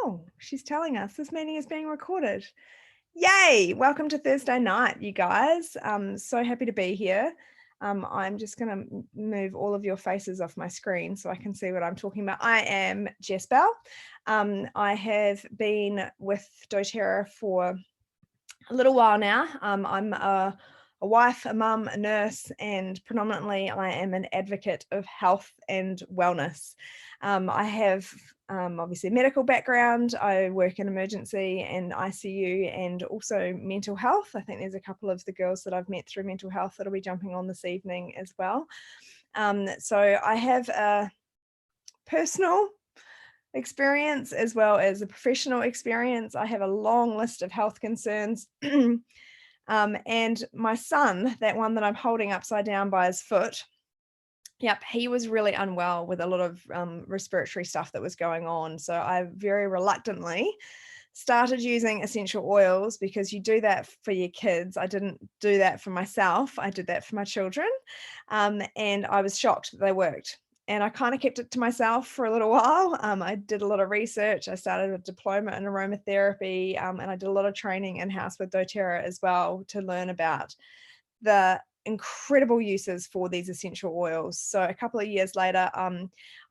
Oh, she's telling us this meeting is being recorded. Yay! Welcome to Thursday night, you guys. So happy to be here. I'm just going to move all of your faces off my screen so I can see what I'm talking about. I am Jess Bell. I have been with doTERRA for a little while now. I'm a wife, a mum, a nurse, and predominantly I am an advocate of health and wellness. I have obviously a medical background. I work in emergency and ICU and also mental health. I think there's a couple of the girls that I've met through mental health that'll be jumping on this evening as well. So I have a personal experience as well as a professional experience. I have a long list of health concerns. And my son, that one that I'm holding upside down by his foot, yep, he was really unwell with a lot of respiratory stuff that was going on. So I very reluctantly started using essential oils because you do that for your kids. I didn't do that for myself. I did that for my children. And I was shocked that they worked. And I kind of kept it to myself for a little while. I did a lot of research. I started a diploma in aromatherapy, and I did a lot of training in-house with doTERRA as well to learn about the incredible uses for these essential oils. So a couple of years later,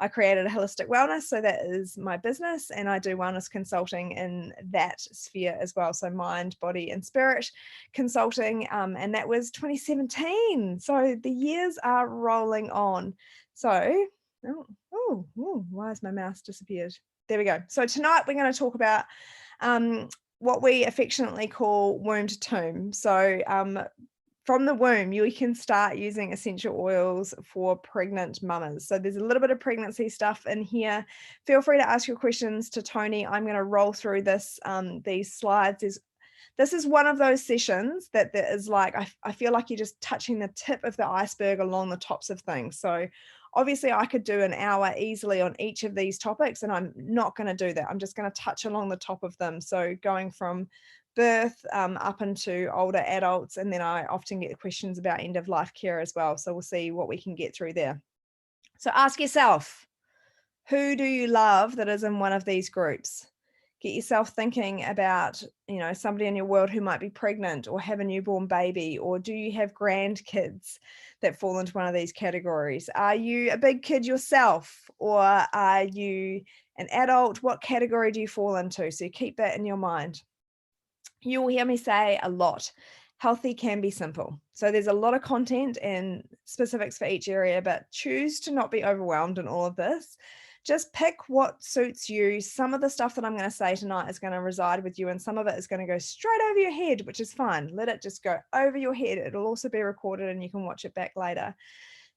I created a holistic wellness. So that is my business, and I do wellness consulting in that sphere as well. So mind, body, and spirit consulting. And that was 2017. So the years are rolling on. So, why has my mouse disappeared? There we go. So tonight we're going to talk about what we affectionately call womb to tomb. So from the womb, you can start using essential oils for pregnant mamas. So there's a little bit of pregnancy stuff in here. Feel free to ask your questions to Tony. I'm going to roll through these slides. This is one of those sessions that there is like, I feel like you're just touching the tip of the iceberg along the tops of things. So obviously I could do an hour easily on each of these topics, and I'm not going to do that. I'm just going to touch along the top of them. So going from birth up into older adults, and then I often get questions about end of life care as well. So we'll see what we can get through there. So ask yourself, who do you love that is in one of these groups? Get yourself thinking about, somebody in your world who might be pregnant or have a newborn baby, or do you have grandkids that fall into one of these categories? Are you a big kid yourself, or are you an adult? What category do you fall into? So keep that in your mind. You will hear me say a lot. Healthy can be simple. So there's a lot of content and specifics for each area, but choose to not be overwhelmed in all of this. Just pick what suits you. Some of the stuff that I'm going to say tonight is going to reside with you, and some of it is going to go straight over your head, which is fine. Let it just go over your head. It'll also be recorded and you can watch it back later.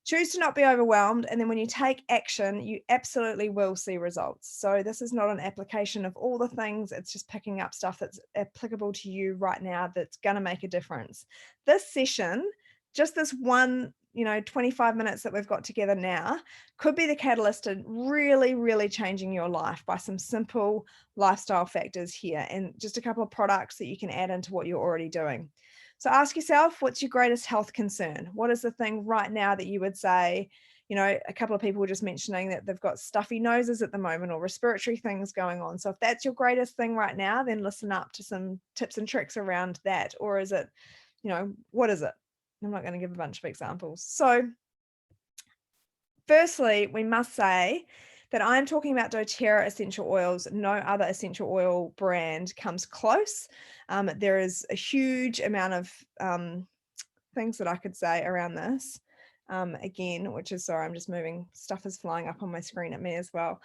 Choose to not be overwhelmed, and then when you take action, you absolutely will see results. So this is not an application of all the things. It's just picking up stuff that's applicable to you right now that's going to make a difference. This session, just this one 25 minutes that we've got together now, could be the catalyst to really, really changing your life by some simple lifestyle factors here, and just a couple of products that you can add into what you're already doing. So ask yourself, what's your greatest health concern? What is the thing right now that you would say, a couple of people were just mentioning that they've got stuffy noses at the moment or respiratory things going on. So if that's your greatest thing right now, then listen up to some tips and tricks around that. Or is it, what is it? I'm not going to give a bunch of examples. So firstly, we must say that I'm talking about doTERRA essential oils. No other essential oil brand comes close. There is a huge amount of things that I could say around this. Again, which is, sorry, I'm just moving. Stuff is flying up on my screen at me as well.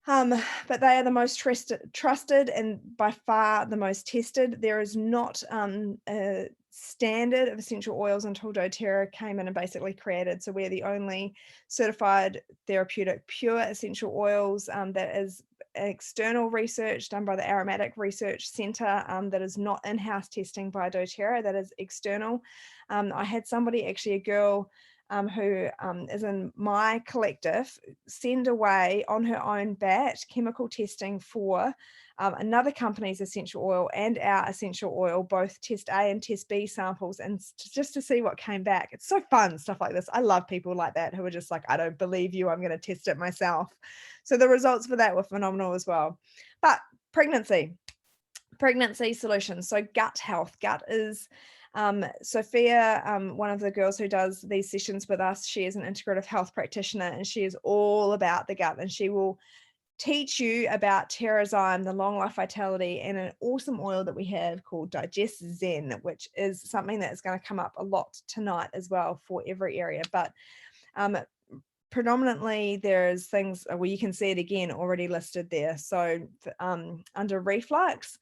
But they are the most trusted and by far the most tested. There is not a standard of essential oils until doTERRA came in and basically created. So we're the only certified therapeutic pure essential oils that is external research done by the Aromatic Research Centre that is not in-house testing by doTERRA, that is external. I had somebody, actually a girl, who is in my collective, send away on her own bat chemical testing for another company's essential oil and our essential oil, both test A and test B samples, and just to see what came back. It's so fun, stuff like this. I love people like that who are just like, I don't believe you, I'm going to test it myself. So the results for that were phenomenal as well. But pregnancy solutions. So gut health. Gut is Sophia, one of the girls who does these sessions with us. She is an integrative health practitioner, and she is all about the gut, and she will teach you about Terrazyme, the long life vitality, and an awesome oil that we have called Digest Zen, which is something that is going to come up a lot tonight as well for every area. But predominantly there's things where you can see it again already listed there. So under reflux,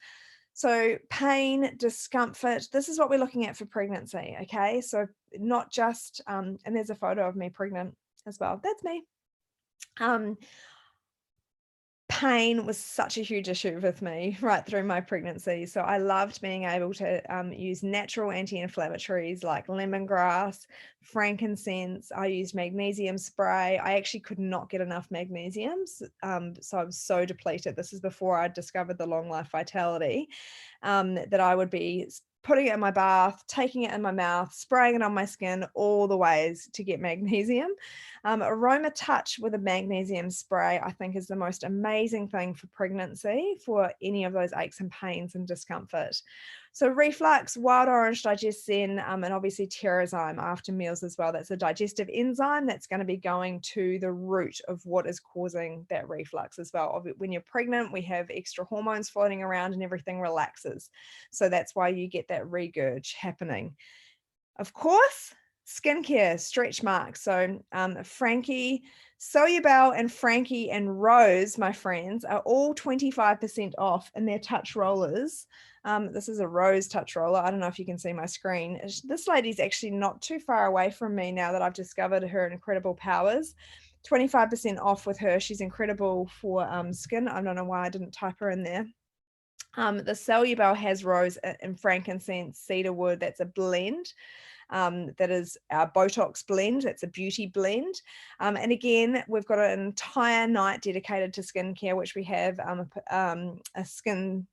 so pain, discomfort, this is what we're looking at for pregnancy. Okay, so not just and there's a photo of me pregnant as well. That's me. Pain was such a huge issue with me right through my pregnancy. So I loved being able to use natural anti-inflammatories like lemongrass, frankincense. I used magnesium spray. I actually could not get enough magnesium. So I was so depleted. This is before I discovered the long life vitality, that I would be putting it in my bath, taking it in my mouth, spraying it on my skin, all the ways to get magnesium. Aroma Touch with a magnesium spray, I think, is the most amazing thing for pregnancy for any of those aches and pains and discomfort. So reflux, wild orange Digest Zen, and obviously Terrazyme after meals as well. That's a digestive enzyme that's going to be going to the root of what is causing that reflux as well. When you're pregnant, we have extra hormones floating around and everything relaxes. So that's why you get that regurg happening. Of course, skincare, stretch marks. So Frankie, Solubel, and Frankie and Rose, my friends, are all 25% off in their touch rollers. This is a Rose touch roller. I don't know if you can see my screen. This lady's actually not too far away from me now that I've discovered her incredible powers. 25% off with her. She's incredible for skin. I don't know why I didn't type her in there. The Solubel has rose and frankincense, cedarwood. That's a blend. That is our Botox blend. That's a beauty blend. And again, we've got an entire night dedicated to skincare, which we have a skin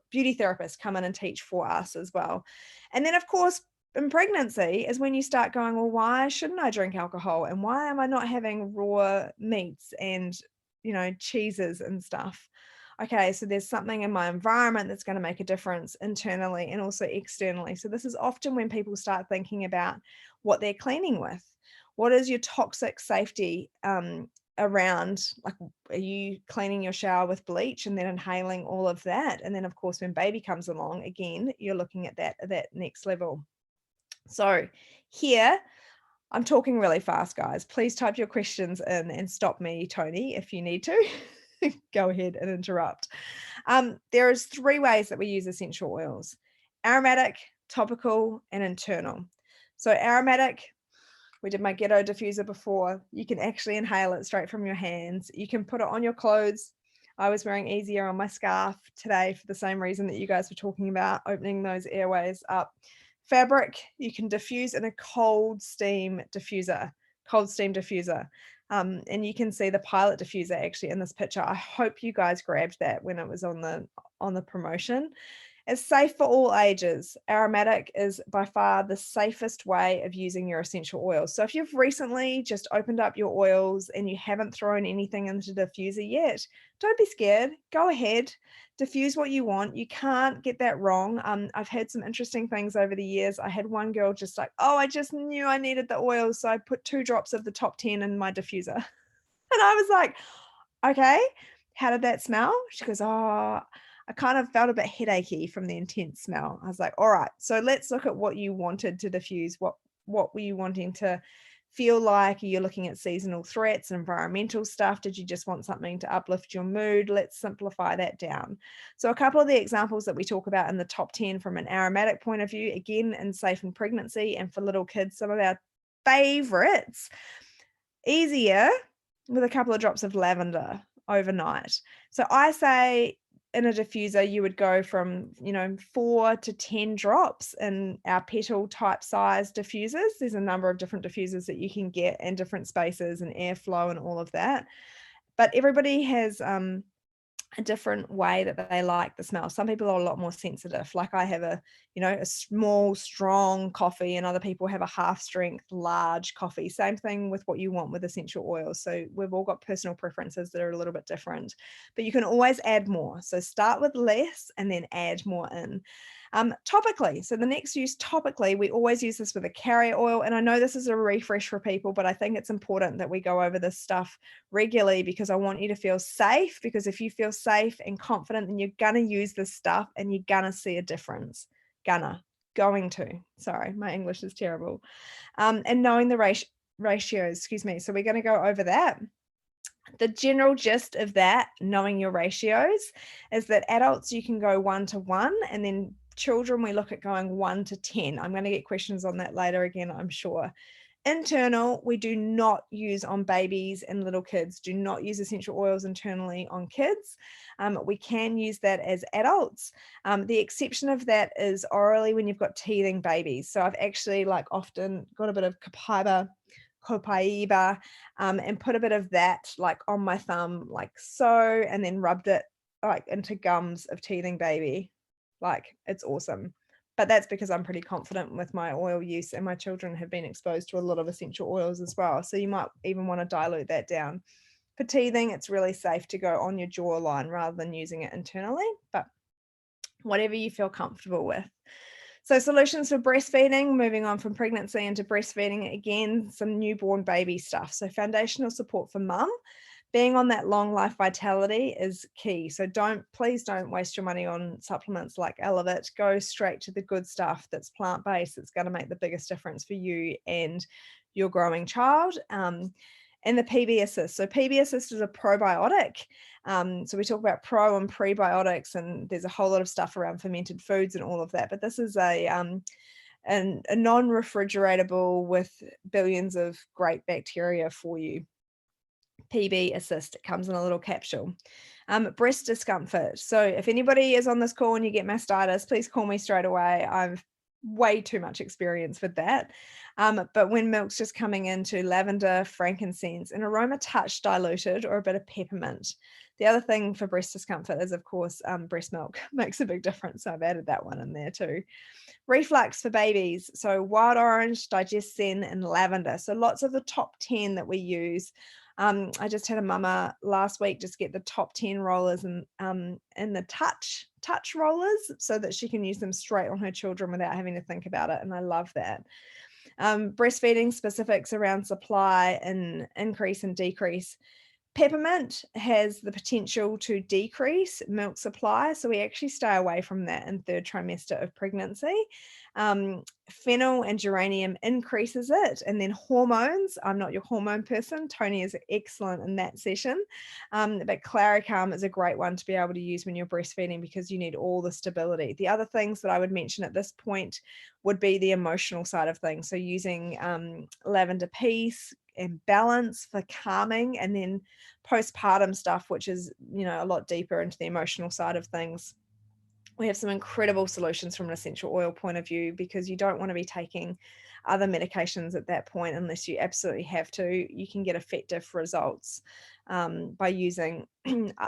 beauty therapist come in and teach for us as well. And then, of course, in pregnancy is when you start going, well, why shouldn't I drink alcohol? And why am I not having raw meats and, cheeses and stuff? Okay, so there's something in my environment that's going to make a difference internally and also externally. So this is often when people start thinking about what they're cleaning with. What is your toxic safety around? Like, are you cleaning your shower with bleach and then inhaling all of that? And then, of course, when baby comes along, again, you're looking at that next level. So here, I'm talking really fast, guys. Please type your questions in and stop me, Tony, if you need to. Go ahead and interrupt. There's 3 ways that we use essential oils: aromatic, topical, and internal. So aromatic, we did my ghetto diffuser before. You can actually inhale it straight from your hands. You can put it on your clothes. I was wearing easier on my scarf today for the same reason that you guys were talking about, opening those airways up. Fabric, you can diffuse in a cold steam diffuser. And you can see the pilot diffuser actually in this picture. I hope you guys grabbed that when it was on the promotion. It's safe for all ages. Aromatic is by far the safest way of using your essential oils. So if you've recently just opened up your oils and you haven't thrown anything into the diffuser yet, don't be scared. Go ahead, diffuse what you want. You can't get that wrong. I've had some interesting things over the years. I had one girl just like, oh, I just knew I needed the oil, so I put 2 drops of the top 10 in my diffuser. And I was like, okay, how did that smell? She goes, oh, I kind of felt a bit headachy from the intense smell. I was like, all right, so let's look at what you wanted to diffuse. What were you wanting to feel like? Are you looking at seasonal threats, environmental stuff? Did you just want something to uplift your mood? Let's simplify that down. So a couple of the examples that we talk about in the top 10 from an aromatic point of view, again, in safe and pregnancy and for little kids, some of our favorites. Easier with a couple of drops of lavender overnight. So I say in a diffuser, you would go from, 4 to 10 drops in our petal type size diffusers. There's a number of different diffusers that you can get in different spaces and airflow and all of that. But everybody has a different way that they like the smell. Some people are a lot more sensitive. Like I have a small, strong coffee, and other people have a half strength, large coffee. Same thing with what you want with essential oils. So we've all got personal preferences that are a little bit different, but you can always add more. So start with less and then add more in. Topically, so the next use topically, we always use this with a carrier oil. And I know this is a refresh for people, but I think it's important that we go over this stuff regularly because I want you to feel safe, because if you feel safe and confident, then you're gonna use this stuff and you're gonna see a difference. Sorry, my English is terrible. And knowing the ratios, excuse me. So we're gonna go over that. The general gist of that, knowing your ratios, is that adults, you can go 1 to 1, and then children, we look at going 1 to 10. I'm going to get questions on that later again, I'm sure. Internal, we do not use on babies and little kids. Do not use essential oils internally on kids. We can use that as adults. The exception of that is orally when you've got teething babies. So I've actually often got a bit of copaiba, and put a bit of that on my thumb like so, and then rubbed it into gums of teething baby. It's awesome. But that's because I'm pretty confident with my oil use, and my children have been exposed to a lot of essential oils as well. So you might even want to dilute that down. For teething, it's really safe to go on your jawline rather than using it internally, but whatever you feel comfortable with. So solutions for breastfeeding, moving on from pregnancy into breastfeeding, again, some newborn baby stuff. So foundational support for mum. Being on that long life vitality is key. So please don't waste your money on supplements like Elevate. Go straight to the good stuff that's plant-based. It's going to make the biggest difference for you and your growing child. And the PB Assist. So PB Assist is a probiotic. So we talk about pro and prebiotics, and there's a whole lot of stuff around fermented foods and all of that. But this is a non-refrigeratable with billions of great bacteria for you. PB Assist. It comes in a little capsule. Breast discomfort. So if anybody is on this call and you get mastitis, please call me straight away. I've way too much experience with that. But when milk's just coming into lavender, frankincense, and aroma touch diluted, or a bit of peppermint. The other thing for breast discomfort is, of course, breast milk makes a big difference. So I've added that one in there too. Reflux for babies. So wild orange, digestin, and lavender. So lots of the top 10 that we use. I just had a mama last week just get the top 10 rollers and the touch rollers so that she can use them straight on her children without having to think about it. And I love that. Breastfeeding specifics around supply and increase and decrease. Peppermint has the potential to decrease milk supply, so we actually stay away from that in third trimester of pregnancy. Fennel and geranium increases it, and then hormones. I'm not your hormone person. Tony is excellent in that session, but Claricalm is a great one to be able to use when you're breastfeeding because you need all the stability. The other things that I would mention at this point would be the emotional side of things. So using lavender peace and balance for calming, and then postpartum stuff, which is a lot deeper into the emotional side of things. We have some incredible solutions from an essential oil point of view, because you don't want to be taking other medications at that point unless you absolutely have to. You can get effective results by using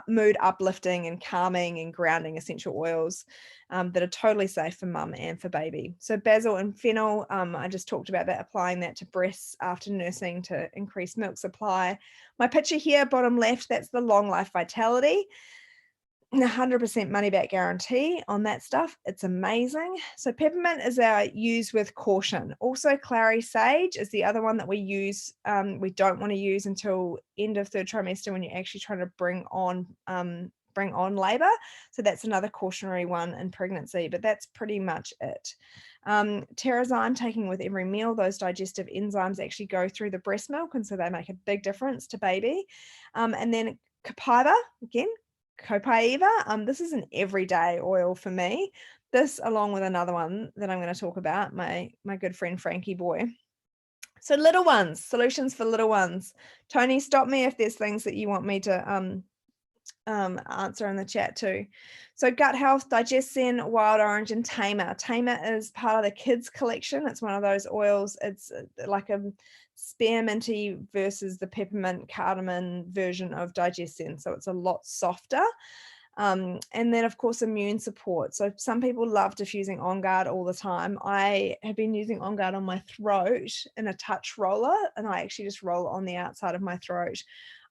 mood uplifting and calming and grounding essential oils that are totally safe for mum and for baby. So basil and fennel, I just talked about that, applying that to breasts after nursing to increase milk supply. My picture here, bottom left, that's the long life vitality. 100% money back guarantee on that stuff. It's amazing. So peppermint is our use with caution. Also clary sage is the other one that we use. We don't want to use until end of third trimester when you're actually trying to bring on labor. So that's another cautionary one in pregnancy, but that's pretty much it. Terrazyme, taking with every meal. Those digestive enzymes actually go through the breast milk, and so they make a big difference to baby. And then copaiba, again, copaiba. This is an everyday oil for me. This, along with another one that I'm going to talk about, my good friend Frankie Boy. So little ones, solutions for little ones. Tony, stop me if there's things that you want me to answer in the chat too. So gut health, digestion, wild orange, and tamer. Tamer is part of the kids collection. It's one of those oils. It's like a spearminty versus the peppermint cardamom version of digestion. So it's a lot softer. And then of course immune support. So some people love diffusing On Guard all the time. I have been using On Guard on my throat in a touch roller, and I actually just roll on the outside of my throat.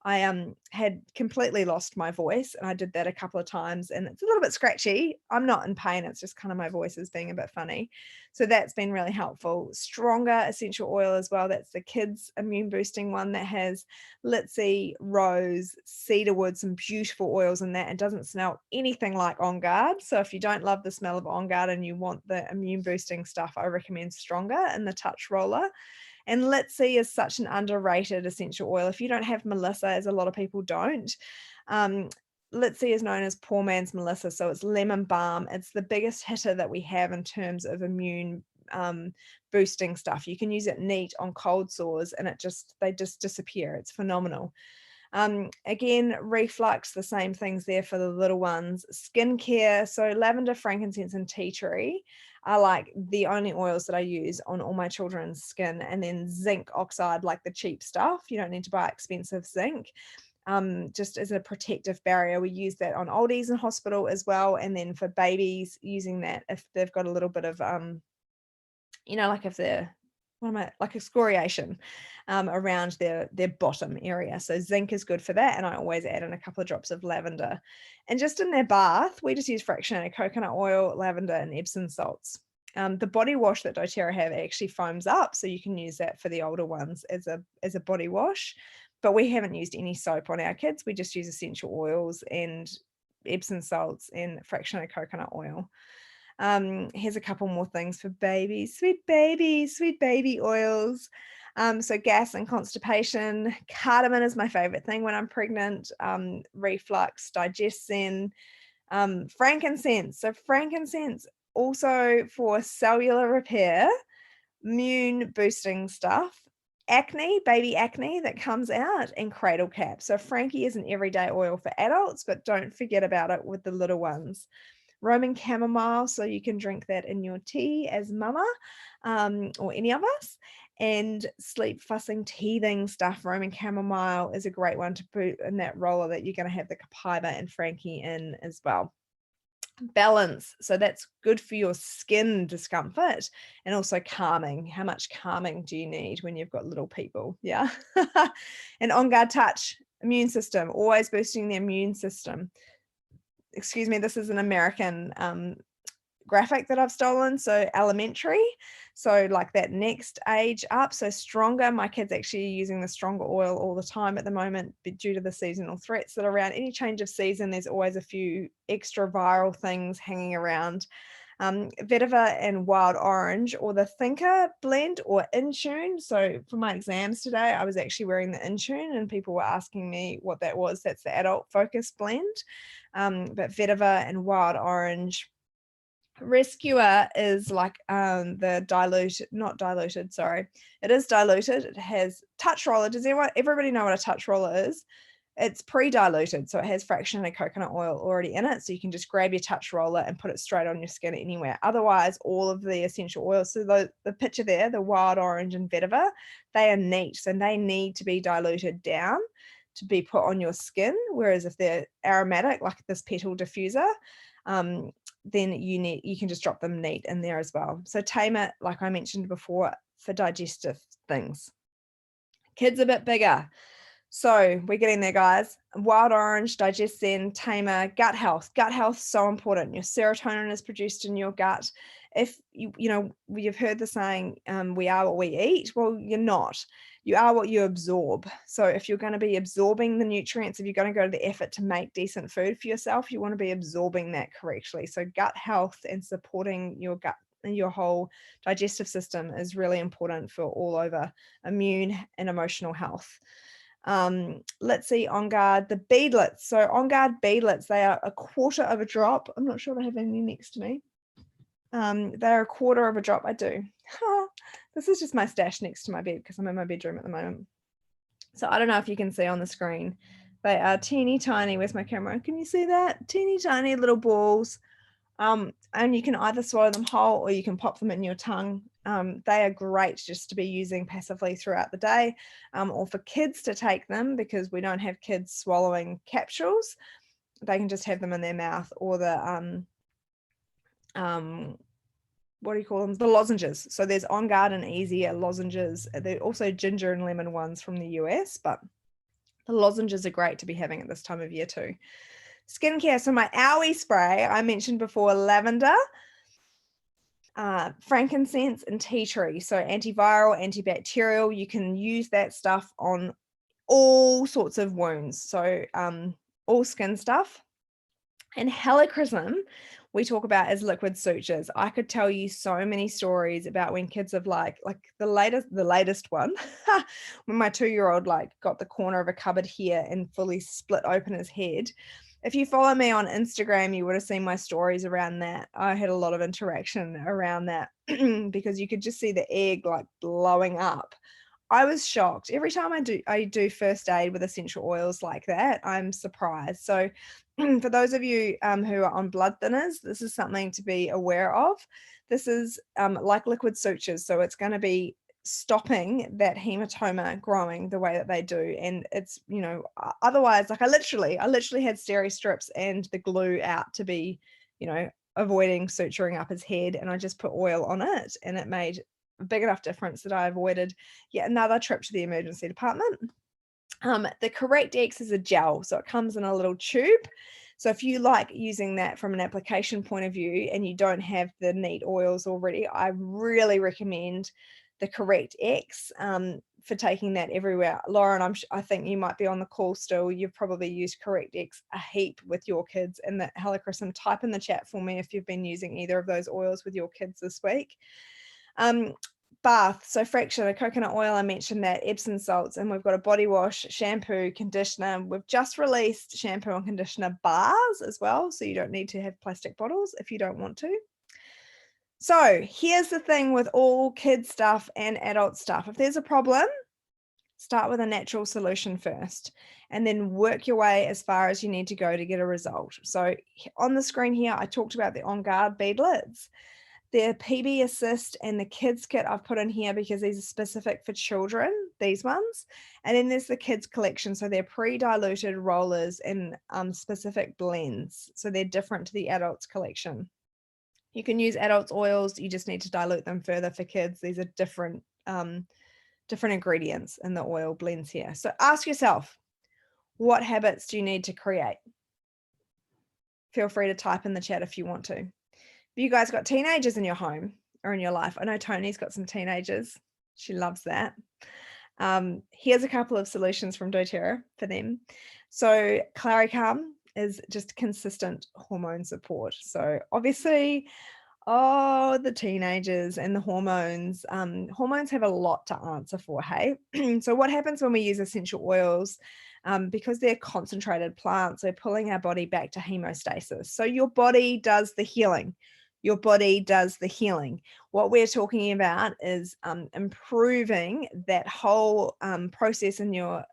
I had completely lost my voice, and I did that a couple of times, and it's a little bit scratchy. I'm not in pain, it's just kind of my voice is being a bit funny. So that's been really helpful. Stronger essential oil as well. That's the kids immune boosting one that has linseed, rose, cedarwood, some beautiful oils in that. It doesn't smell anything like On Guard. So if you don't love the smell of On Guard and you want the immune boosting stuff, I recommend Stronger in the touch roller. And linseed is such an underrated essential oil. If you don't have Melissa, as a lot of people don't, linseed is known as poor man's Melissa. So it's lemon balm. It's the biggest hitter that we have in terms of immune boosting stuff. You can use it neat on cold sores and they just disappear. It's phenomenal. Again, reflux, the same things there for the little ones. Skincare, so lavender, frankincense, and tea tree are like the only oils that I use on all my children's skin. And then zinc oxide, like the cheap stuff. You don't need to buy expensive zinc. Just as a protective barrier. We use that on oldies in hospital as well. And then for babies, using that if they've got a little bit of, like if they're, like excoriation around their bottom area. So zinc is good for that. And I always add in a couple of drops of lavender. And just in their bath, we just use fractionated coconut oil, lavender, and Epsom salts. The body wash that doTERRA have actually foams up, so you can use that for the older ones as a body wash. But we haven't used any soap on our kids. We just use essential oils and Epsom salts and fractionated coconut oil. Here's a couple more things for babies. Sweet baby oils. So gas and constipation. Cardamom is my favorite thing when I'm pregnant. Reflux, digestion. Frankincense. So frankincense also for cellular repair, immune boosting stuff. Acne, baby acne that comes out, and cradle cap. So Frankie is an everyday oil for adults, but don't forget about it with the little ones. Roman chamomile, so you can drink that in your tea as mama, or any of us. And sleep fussing teething stuff, Roman chamomile is a great one to put in that roller that you're going to have the Copaiba and Frankie in as well. Balance, so that's good for your skin discomfort and also calming. How much calming do you need when you've got little people? Yeah. And On Guard touch, immune system, always boosting the immune system. Excuse me, this is an American graphic that I've stolen. So elementary, so like that next age up. So Stronger, my kids actually are using the Stronger oil all the time at the moment due to the seasonal threats that are around. Any change of season, there's always a few extra viral things hanging around. Vetiver and wild orange, or the Thinker blend, or Intune. So for my exams today, I was actually wearing the Intune and people were asking me what that was. That's the adult focus blend. But vetiver and wild orange. Rescuer is like the diluted, not diluted, sorry. It is diluted. It has touch roller. Does everybody know what a touch roller is? It's pre-diluted, so it has fractionated coconut oil already in it, so you can just grab your touch roller and put it straight on your skin anywhere. Otherwise, all of the essential oils, so the picture there, the wild orange and vetiver, they are neat, so they need to be diluted down to be put on your skin, whereas if they're aromatic, like this petal diffuser, then you can just drop them neat in there as well. So tamer, like I mentioned before, for digestive things. Kids a bit bigger. So we're getting there, guys. Wild orange, digestion, tamer, gut health. Gut health, so important. Your serotonin is produced in your gut. If you've heard the saying, we are what we eat. Well, you're not. You are what you absorb. So if you're going to be absorbing the nutrients, if you're going to go to the effort to make decent food for yourself, you want to be absorbing that correctly. So gut health and supporting your gut and your whole digestive system is really important for all over immune and emotional health. Let's see, On Guard, the beadlets. So On Guard beadlets, they are a quarter of a drop. I'm not sure if I have any next to me. They're a quarter of a drop. I do. This is just my stash next to my bed because I'm in my bedroom at the moment. So I don't know if you can see on the screen. They are teeny tiny. Where's my camera? Can you see that? Teeny tiny little balls. And you can either swallow them whole or you can pop them in your tongue. They are great just to be using passively throughout the day, or for kids to take them because we don't have kids swallowing capsules. They can just have them in their mouth, or the what do you call them? The lozenges. So there's On Guard and Easier lozenges. There are also ginger and lemon ones from the US, but the lozenges are great to be having at this time of year too. Skincare. So my owie spray, I mentioned before, lavender, frankincense, and tea tree. So antiviral, antibacterial. You can use that stuff on all sorts of wounds. So all skin stuff. And helichrysum, we talk about as liquid sutures. I could tell you so many stories about when kids have like the latest one, when my 2-year-old like got the corner of a cupboard here and fully split open his head. If you follow me on Instagram, you would have seen my stories around that. I had a lot of interaction around that because you could just see the egg like blowing up. I was shocked. Every time I do first aid with essential oils like that, I'm surprised. So for those of you who are on blood thinners, this is something to be aware of. This is like liquid sutures. So it's going to be stopping that hematoma growing the way that they do. And it's, otherwise, like I literally had steri strips and the glue out to be, avoiding suturing up his head. And I just put oil on it and it made a big enough difference that I avoided yet another trip to the emergency department. The Correct X is a gel, so it comes in a little tube. So if you like using that from an application point of view and you don't have the neat oils already, I really recommend the Correct X for taking that everywhere. Lauren, I think you might be on the call still. You've probably used Correct X a heap with your kids, and the helichrysum. Type in the chat for me if you've been using either of those oils with your kids this week. Bath, so fracture, coconut oil, I mentioned that, Epsom salts, and we've got a body wash, shampoo, conditioner. We've just released shampoo and conditioner bars as well, so you don't need to have plastic bottles if you don't want to. So here's the thing with all kids stuff and adult stuff. If there's a problem, start with a natural solution first and then work your way as far as you need to go to get a result. So on the screen here, I talked about the On Guard bead lids. The PB Assist and the Kids Kit I've put in here because these are specific for children, these ones. And then there's the Kids Collection. So they're pre-diluted rollers in specific blends. So they're different to the Adults Collection. You can use adults oils. You just need to dilute them further for kids. These are different ingredients in the oil blends here. So ask yourself, what habits do you need to create? Feel free to type in the chat if you want to. You guys got teenagers in your home or in your life? I know Tony's got some teenagers. She loves that. Here's a couple of solutions from doTERRA for them. So Claricalm is just consistent hormone support. So obviously, the teenagers and the hormones. Hormones have a lot to answer for, hey? So what happens when we use essential oils? Because they're concentrated plants, they're pulling our body back to hemostasis. So your body does the healing. Your body does the healing. What we're talking about is improving that whole process in your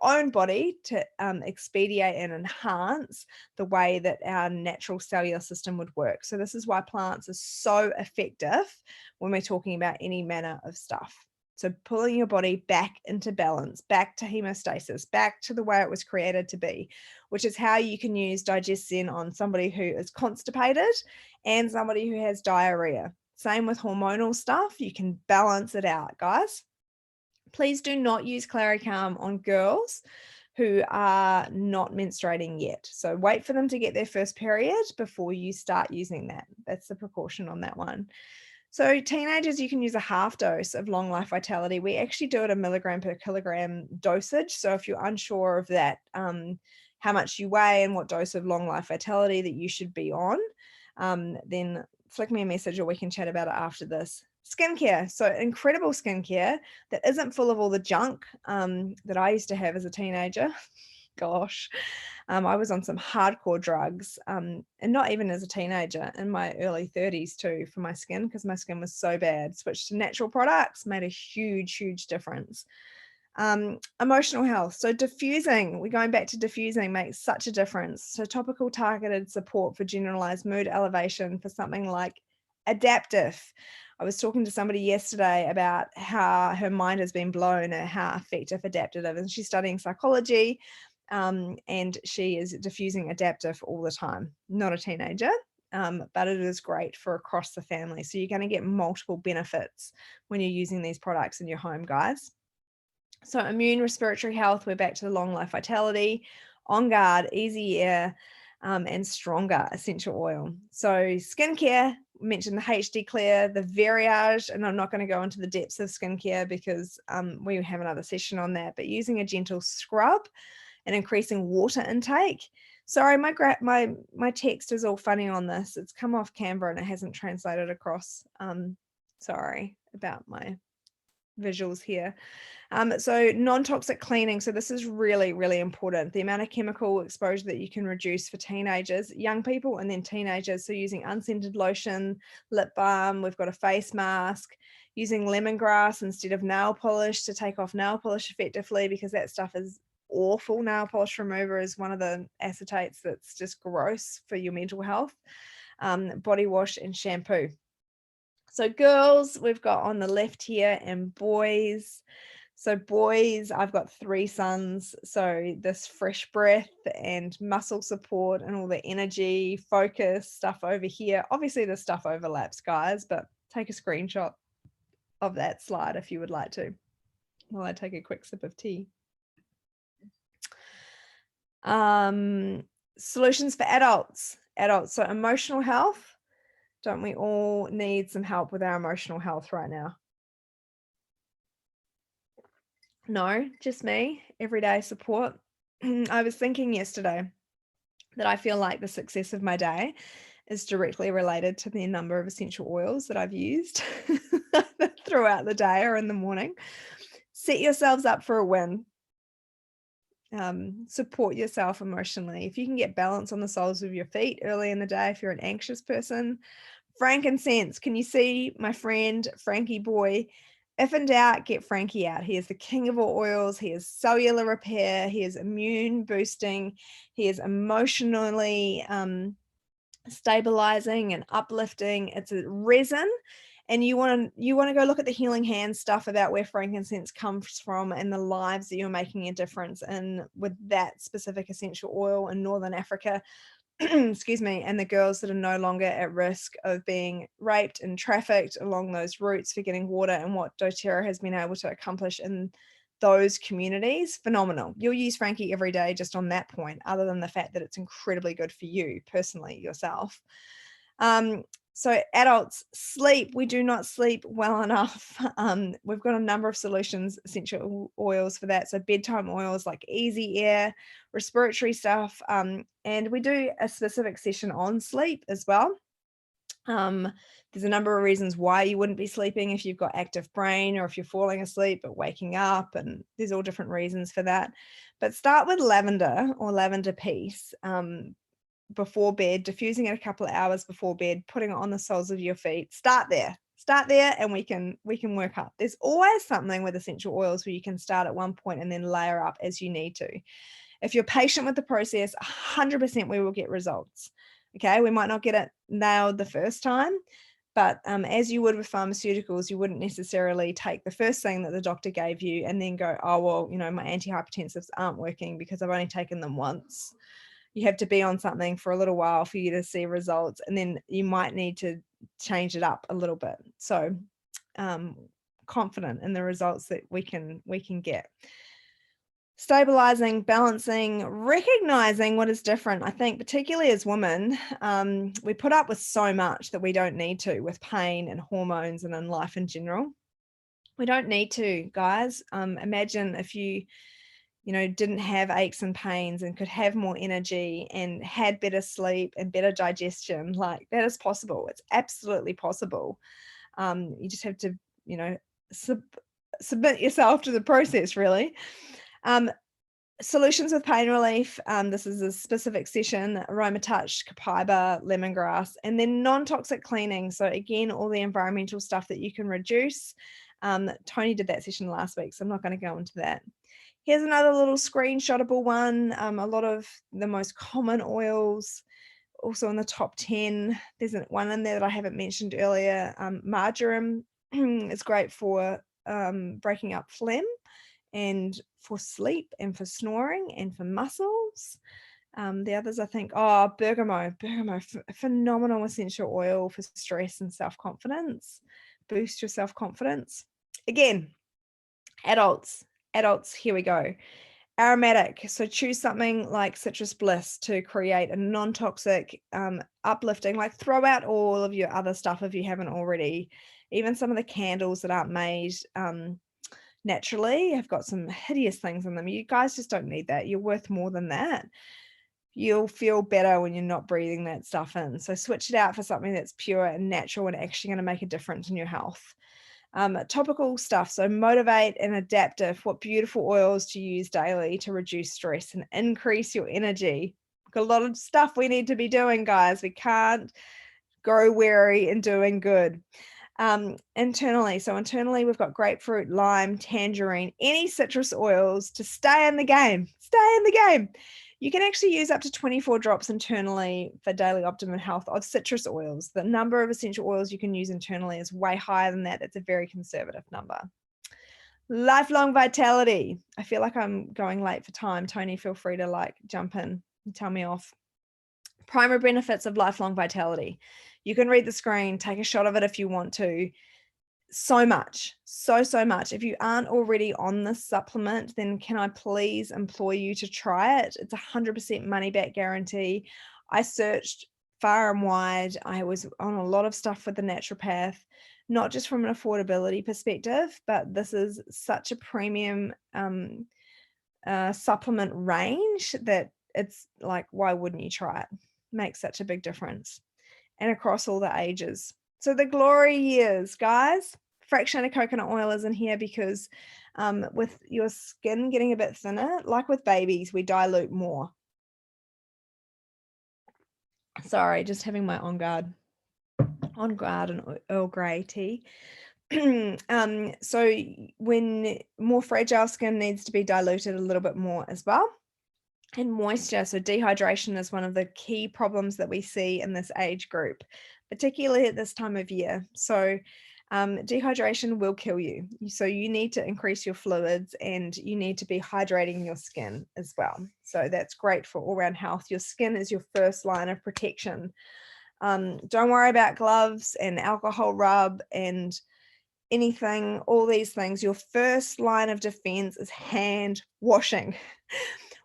own body to expedite and enhance the way that our natural cellular system would work. So this is why plants are so effective when we're talking about any manner of stuff. So pulling your body back into balance, back to hemostasis, back to the way it was created to be, which is how you can use Digest-Zen on somebody who is constipated and somebody who has diarrhea. Same with hormonal stuff. You can balance it out, guys. Please do not use Claricalm on girls who are not menstruating yet. So wait for them to get their first period before you start using that. That's the precaution on that one. So teenagers, you can use a half dose of Long Life Vitality. We actually do it a milligram per kilogram dosage. So if you're unsure of that, how much you weigh and what dose of Long Life Vitality that you should be on, then flick me a message or we can chat about it after this. Skincare. So incredible skincare that isn't full of all the junk that I used to have as a teenager. Gosh, I was on some hardcore drugs and not even as a teenager, in my early 30s too, for my skin, because my skin was so bad. Switched to natural products, made a huge difference. Emotional health. So diffusing, we're going back to diffusing, makes such a difference. So topical targeted support for generalized mood elevation for something like adaptive. I was talking to somebody yesterday about how her mind has been blown at how effective adaptive is, and she's studying psychology, and she is diffusing adaptive all the time. Not a teenager, but it is great for across the family. So you're going to get multiple benefits when you're using these products in your home, guys. So immune respiratory health, we're back to the long life vitality, on guard, easy air, and stronger essential oil. So skincare, mentioned the HD Clear, the Veriage, and I'm not going to go into the depths of skincare because we have another session on that, but using a gentle scrub and increasing water intake. Sorry, my text is all funny on this. It's come off Canva and it hasn't translated across. Sorry about my visuals here. So non-toxic cleaning. So this is really, really important. The amount of chemical exposure that you can reduce for teenagers, young people, and then teenagers. So using unscented lotion, lip balm, we've got a face mask, using lemongrass instead of nail polish to take off nail polish effectively, because that stuff is awful. Nail polish remover is one of the acetates that's just gross for your mental health. Body wash and shampoo. So girls, we've got on the left here, and boys. So boys, I've got 3 sons. So this fresh breath and muscle support and all the energy, focus stuff over here. Obviously the stuff overlaps, guys, but take a screenshot of that slide if you would like to, while I take a quick sip of tea. Solutions for adults. So emotional health. Don't we all need some help with our emotional health right now? No, just me. Everyday support. I was thinking yesterday that I feel like the success of my day is directly related to the number of essential oils that I've used throughout the day or in the morning. Set yourselves up for a win. Support yourself emotionally. If you can get balance on the soles of your feet early in the day, if you're an anxious person. Frankincense. Can you see my friend Frankie boy? If in doubt, get Frankie out. He is the king of all oils. He is cellular repair. He is immune boosting. He is emotionally stabilizing and uplifting. It's a resin. And you want to go look at the healing hand stuff about where frankincense comes from and the lives that you're making a difference in with that specific essential oil in Northern Africa. Excuse me, and the girls that are no longer at risk of being raped and trafficked along those routes for getting water, and what doTERRA has been able to accomplish in those communities. Phenomenal. You'll use Frankie every day just on that point, other than the fact that it's incredibly good for you personally, yourself. So adults, sleep. We do not sleep well enough. We've got a number of solutions, essential oils for that. So bedtime oils like Easy Air, respiratory stuff. And we do a specific session on sleep as well. There's a number of reasons why you wouldn't be sleeping if you've got active brain, or if you're falling asleep but waking up, and there's all different reasons for that. But start with lavender or lavender peace. Before bed, diffusing it a couple of hours before bed, putting it on the soles of your feet. Start there, and we can work up. There's always something with essential oils where you can start at one point and then layer up as you need to. If you're patient with the process, 100% we will get results. Okay, we might not get it nailed the first time, but as you would with pharmaceuticals, you wouldn't necessarily take the first thing that the doctor gave you and then go, oh, well, my antihypertensives aren't working because I've only taken them once. You have to be on something for a little while for you to see results, and then you might need to change it up a little bit. So confident in the results that we can get. Stabilizing, balancing, recognizing what is different. I think particularly as women, we put up with so much that we don't need to, with pain and hormones and in life in general. We don't need to, guys. Imagine if you didn't have aches and pains and could have more energy and had better sleep and better digestion. Like, that is possible. It's absolutely possible. You just have to, submit yourself to the process, really. Solutions with pain relief. This is a specific session: aroma touch, copaiba, lemongrass, and then non-toxic cleaning. So again, all the environmental stuff that you can reduce. Tony did that session last week, so I'm not going to go into that. Here's another little screenshotable one. A lot of the most common oils, also in the top 10. There's one in there that I haven't mentioned earlier. Marjoram is great for breaking up phlegm and for sleep and for snoring and for muscles. The others, I think, bergamot, phenomenal essential oil for stress and self-confidence. Boost your self-confidence. Again, adults, here we go. Aromatic, so choose something like citrus bliss to create a non-toxic, uplifting, like throw out all of your other stuff if you haven't already. Even some of the candles that aren't made naturally have got some hideous things in them. You guys just don't need that. You're worth more than that. You'll feel better when you're not breathing that stuff in. So switch it out for something that's pure and natural and actually going to make a difference in your health. Topical stuff, so motivate and adaptive. What beautiful oils to use daily to reduce stress and increase your energy. Got a lot of stuff we need to be doing, guys. We can't grow weary in doing good. Internally, we've got grapefruit, lime, tangerine, any citrus oils to stay in the game. You can actually use up to 24 drops internally for daily optimum health of citrus oils. The number of essential oils you can use internally is way higher than that. It's a very conservative number. Lifelong vitality. I feel like I'm going late for time. Tony, feel free to jump in and tell me off. Primary benefits of lifelong vitality. You can read the screen, take a shot of it if you want to. So much. If you aren't already on this supplement, then can I please implore you to try it? It's 100% money back guarantee. I searched far and wide. I was on a lot of stuff with the naturopath, not just from an affordability perspective, but this is such a premium supplement range that it's like, why wouldn't you try it? Makes such a big difference. And across all the ages. So the glory years, guys, fractionated coconut oil is in here because with your skin getting a bit thinner, like with babies, we dilute more. Sorry, just having my on guard and Earl Grey tea. So when more fragile skin needs to be diluted a little bit more as well. And moisture, so dehydration is one of the key problems that we see in this age group, particularly at this time of year. So dehydration will kill you. So you need to increase your fluids and you need to be hydrating your skin as well. So that's great for all-round health. Your skin is your first line of protection. Don't worry about gloves and alcohol rub and anything, all these things. Your first line of defense is hand washing.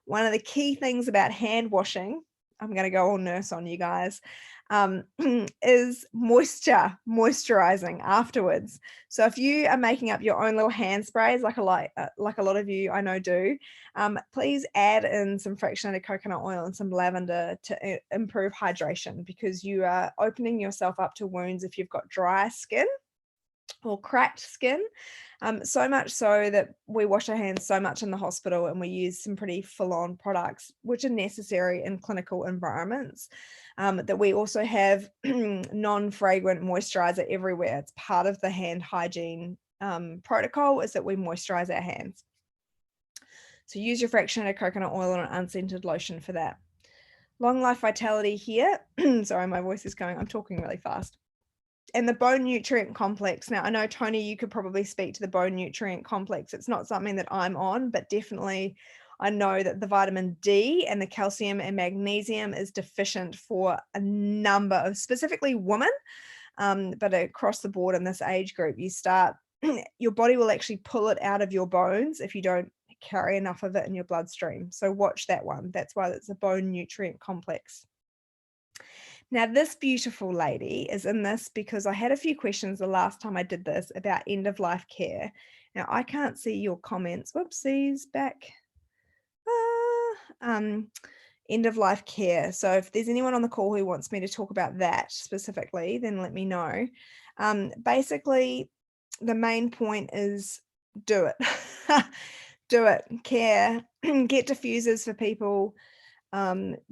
One of the key things about hand washing, I'm going to go all nurse on you guys, is moisturizing afterwards. So if you are making up your own little hand sprays, like a lot of you I know do, please add in some fractionated coconut oil and some lavender to improve hydration, because you are opening yourself up to wounds if you've got dry skin or cracked skin. So much so that we wash our hands so much in the hospital and we use some pretty full-on products which are necessary in clinical environments, that we also have non-fragrant moisturizer everywhere. It's part of the hand hygiene protocol, is that we moisturize our hands. So use your fractionated coconut oil and an unscented lotion for that. Long life vitality here. Sorry, my voice is going, I'm talking really fast. And the bone nutrient complex. Now, I know, Tony, you could probably speak to the bone nutrient complex. It's not something that I'm on, but definitely I know that the vitamin D and the calcium and magnesium is deficient for a number of, specifically women, but across the board in this age group, your body will actually pull it out of your bones if you don't carry enough of it in your bloodstream. So watch that one. That's why it's a bone nutrient complex. Now, this beautiful lady is in this because I had a few questions the last time I did this about end-of-life care. Now, I can't see your comments. Whoopsies, back. End-of-life care. So if there's anyone on the call who wants me to talk about that specifically, then let me know. Basically, the main point is do it. Do it. Care. Get diffusers for people.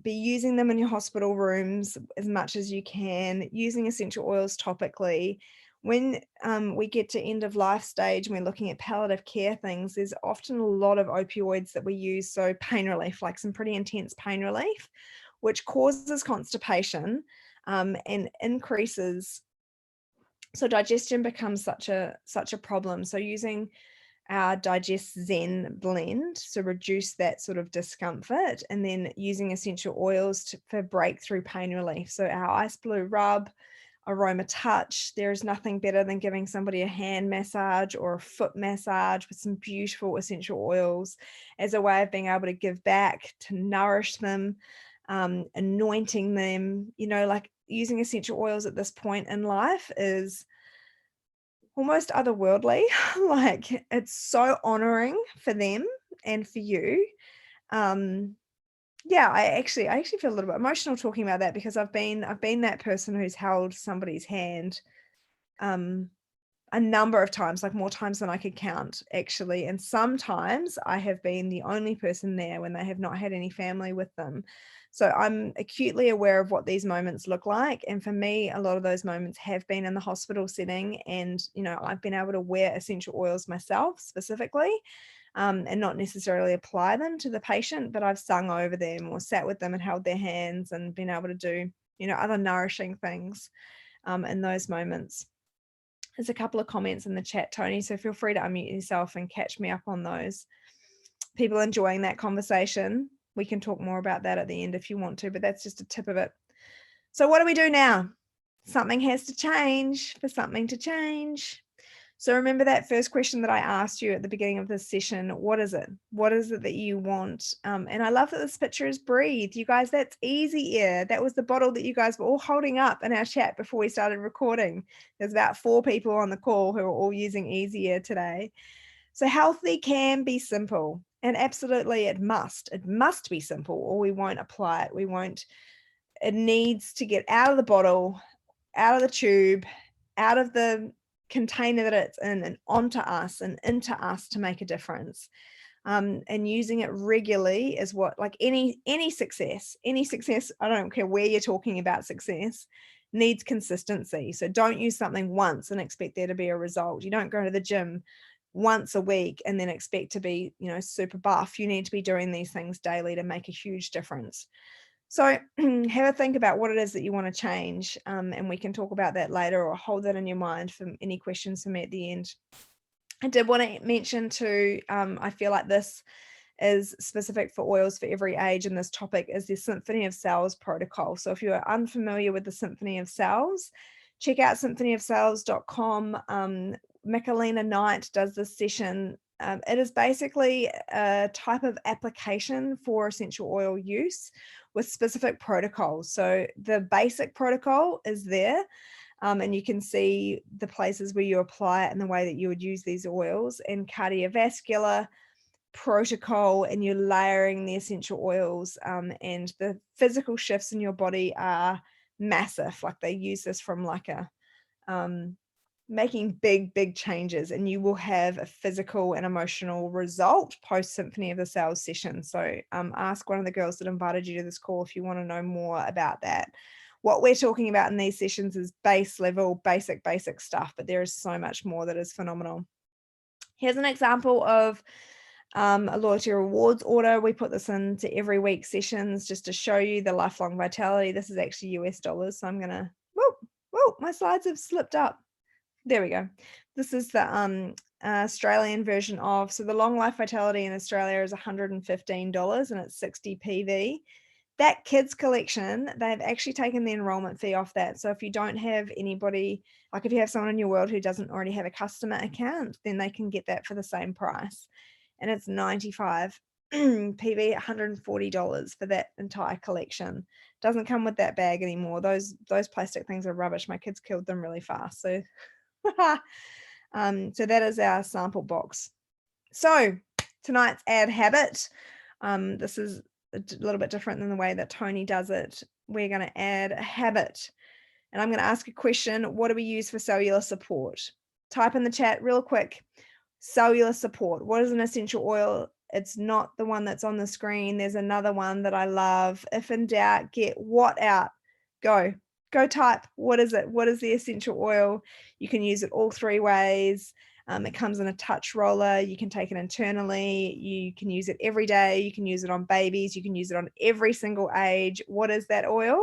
Be using them in your hospital rooms as much as you can, using essential oils topically. when we get to end of life stage and we're looking at palliative care things, there's often a lot of opioids that we use. So pain relief, like some pretty intense pain relief, which causes constipation and increases. So digestion becomes such a problem. So using our Digest Zen blend to reduce that sort of discomfort, and then using essential oils for breakthrough pain relief. So our Ice Blue Rub, Aroma Touch, there is nothing better than giving somebody a hand massage or a foot massage with some beautiful essential oils as a way of being able to give back, to nourish them, anointing them. Like using essential oils at this point in life is almost otherworldly. Like it's so honoring for them and for you. Yeah, I actually feel a little bit emotional talking about that, because I've been that person who's held somebody's hand a number of times, like more times than I could count, actually. And sometimes I have been the only person there when they have not had any family with them. So I'm acutely aware of what these moments look like. And for me, a lot of those moments have been in the hospital setting. And, I've been able to wear essential oils myself specifically, and not necessarily apply them to the patient, but I've sung over them or sat with them and held their hands and been able to do, other nourishing things in those moments. There's a couple of comments in the chat, Tony, so feel free to unmute yourself and catch me up on those. People enjoying that conversation. We can talk more about that at the end if you want to, but that's just a tip of it. So what do we do now? Something has to change for something to change. So remember that first question that I asked you at the beginning of this session. What is it? What is it that you want? And I love that this picture is Breathe. You guys, that's Easy Air. That was the bottle that you guys were all holding up in our chat before we started recording. There's about 4 people on the call who are all using Easy Air today. So healthy can be simple, and absolutely it must. It must be simple, or we won't apply it. It needs to get out of the bottle, out of the tube, out of the container that it's in, and onto us and into us to make a difference. And using it regularly is what, like any success, I don't care where you're talking about success, needs consistency. So don't use something once and expect there to be a result. You don't go to the gym once a week and then expect to be, super buff. You need to be doing these things daily to make a huge difference. So have a think about what it is that you want to change, and we can talk about that later, or hold that in your mind for any questions for me at the end. I did want to mention too, I feel like this is specific for oils for every age, and this topic is the Symphony of Cells protocol. So if you are unfamiliar with the Symphony of Cells, check out symphonyofcells.com. Michelina Knight does this session. It is basically a type of application for essential oil use with specific protocols. So the basic protocol is there, and you can see the places where you apply it and the way that you would use these oils, and cardiovascular protocol, and you're layering the essential oils, and the physical shifts in your body are massive. Like they use this from like a making big changes, and you will have a physical and emotional result post Symphony of the Cells session. So ask one of the girls that invited you to this call if you want to know more about that. What we're talking about in these sessions is base level, basic stuff, but there is so much more that is phenomenal. Here's an example of a loyalty rewards order. We put this into every week sessions just to show you the lifelong vitality. This is actually US dollars. So I'm going to, whoa, my slides have slipped up. There we go. This is the Australian version of, so the long life vitality in Australia is $115 and it's 60 PV. That kids collection, they've actually taken the enrollment fee off that. So if you don't have anybody, like if you have someone in your world who doesn't already have a customer account, then they can get that for the same price. And it's 95 PV, $140 for that entire collection. Doesn't come with that bag anymore. Those plastic things are rubbish. My kids killed them really fast. So so that is our sample box. So tonight's add habit. This is a little bit different than the way that Tony does it. We're going to add a habit, and I'm going to ask a question. What do we use for cellular support? Type in the chat real quick. Cellular support. What is an essential oil? It's not the one that's on the screen. There's another one that I love. If in doubt, get what out? Go. Go type, what is it? What is the essential oil? You can use it all 3 ways. It comes in a touch roller. You can take it internally. You can use it every day. You can use it on babies. You can use it on every single age. What is that oil?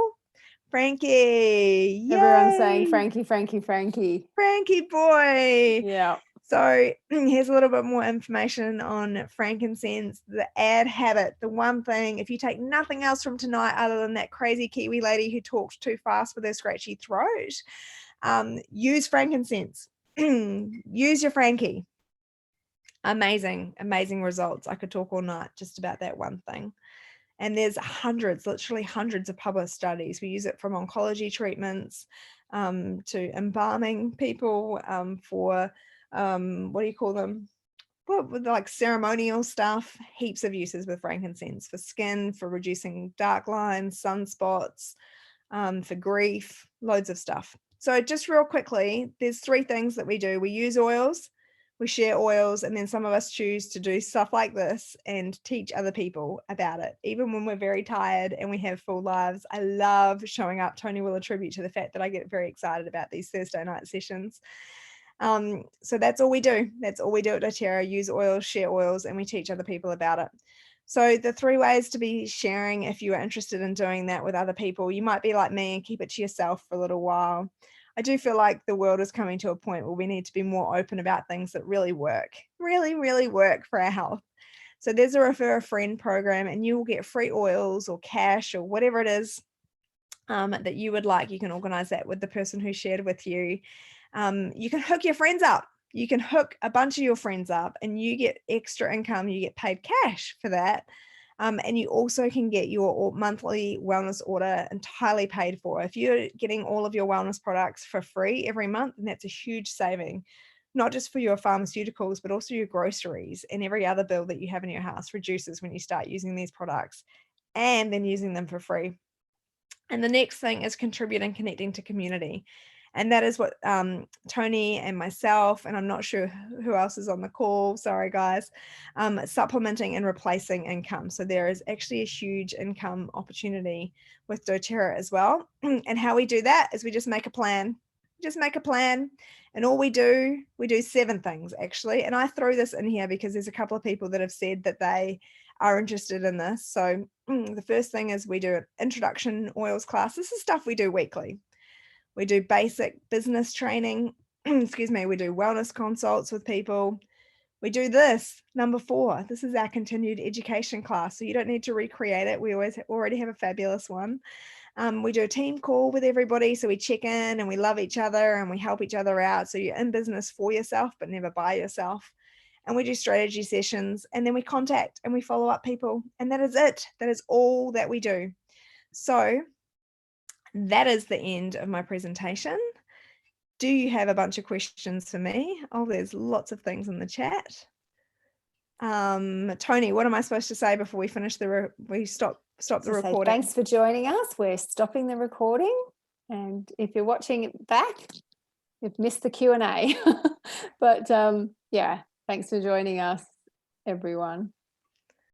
Frankie. Yay! Everyone's saying Frankie, Frankie, Frankie. Frankie boy. Yeah. So here's a little bit more information on frankincense, the ad habit, the one thing, if you take nothing else from tonight other than that crazy Kiwi lady who talked too fast with her scratchy throat, use frankincense. Use your Frankie. Amazing, amazing results. I could talk all night just about that one thing. And there's hundreds, literally hundreds of published studies. We use it from oncology treatments to embalming people for, what do you call them? Well, with like ceremonial stuff, heaps of uses with frankincense for skin, for reducing dark lines, sunspots, for grief, loads of stuff. So just real quickly, there's 3 things that we do. We use oils, we share oils, and then some of us choose to do stuff like this and teach other people about it. Even when we're very tired and we have full lives, I love showing up. Tony will attribute to the fact that I get very excited about these Thursday night sessions. So that's all we do. That's all we do at doTERRA, use oils, share oils, and we teach other people about it. So the 3 ways to be sharing, if you are interested in doing that with other people, you might be like me and keep it to yourself for a little while. I do feel like the world is coming to a point where we need to be more open about things that really work, really work for our health. So there's a refer a friend program, and you will get free oils or cash or whatever it is that you would like. You can organize that with the person who shared with you. You can hook your friends up. You can hook a bunch of your friends up and you get extra income. You get paid cash for that. And you also can get your monthly wellness order entirely paid for. If you're getting all of your wellness products for free every month, then that's a huge saving, not just for your pharmaceuticals, but also your groceries, and every other bill that you have in your house reduces when you start using these products and then using them for free. And the next thing is contribute and connecting to community. And that is what Tony and myself, and I'm not sure who else is on the call, sorry guys, supplementing and replacing income. So there is actually a huge income opportunity with doTERRA as well. And how we do that is we just make a plan. And all we do 7 things actually. And I throw this in here because there's a couple of people that have said that they are interested in this. So the first thing is we do an introduction oils class. This is stuff we do weekly. We do basic business training. Excuse me. We do wellness consults with people. We do this, number 4. This is our continued education class. So you don't need to recreate it. We already have a fabulous one. We do a team call with everybody. So we check in and we love each other and we help each other out. So you're in business for yourself, but never by yourself. And we do strategy sessions, and then we contact and we follow up people. And that is it. That is all that we do. So that is the end of my presentation. Do you have a bunch of questions for me? Oh, there's lots of things in the chat. Tony, what am I supposed to say before we finish we stop the recording? Thanks for joining us. We're stopping the recording. And if you're watching it back, you've missed the Q&A. But yeah, thanks for joining us, everyone.